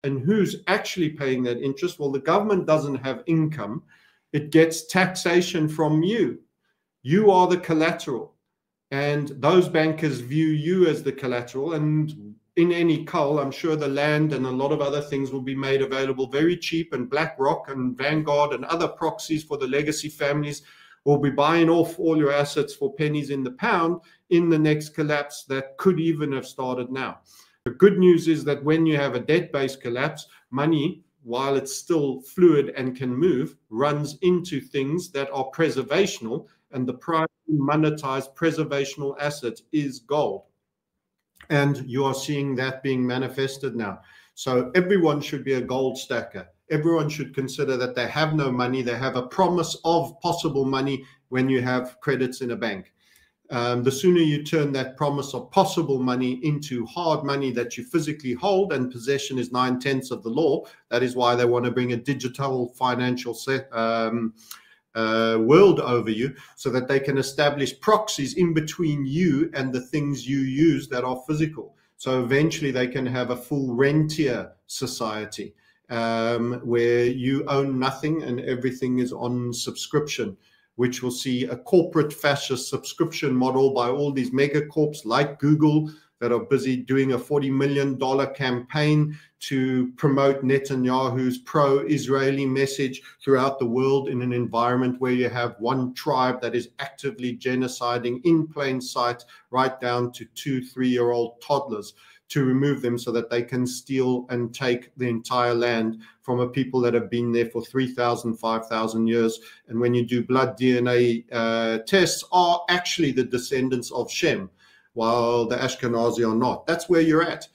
And who's actually paying that interest? Well, the government doesn't have income. It gets taxation from you. You are the collateral. And those bankers view you as the collateral. And in any cull, I'm sure the land and a lot of other things will be made available very cheap. And BlackRock and Vanguard and other proxies for the legacy families will be buying off all your assets for pennies in the pound in the next collapse that could even have started now. The good news is that when you have a debt-based collapse, money, while it's still fluid and can move, runs into things that are preservational, and the primary monetized preservational asset is gold. And you are seeing that being manifested now. So everyone should be a gold stacker. Everyone should consider that they have no money. They have a promise of possible money when you have credits in a bank. The sooner you turn that promise of possible money into hard money that you physically hold, and possession is 9/10 of the law. That is why they want to bring a digital financial world over you, so that they can establish proxies in between you and the things you use that are physical. So eventually they can have a full rentier society where you own nothing and everything is on subscription, which will see a corporate fascist subscription model by all these megacorps like Google that are busy doing a $40 million campaign to promote Netanyahu's pro-Israeli message throughout the world in an environment where you have one tribe that is actively genociding in plain sight, right down to 2-3-year-old toddlers, to remove them so that they can steal and take the entire land from a people that have been there for 3,000, 5,000 years. And when you do blood DNA tests, are actually the descendants of Shem, while the Ashkenazi are not. That's where you're at.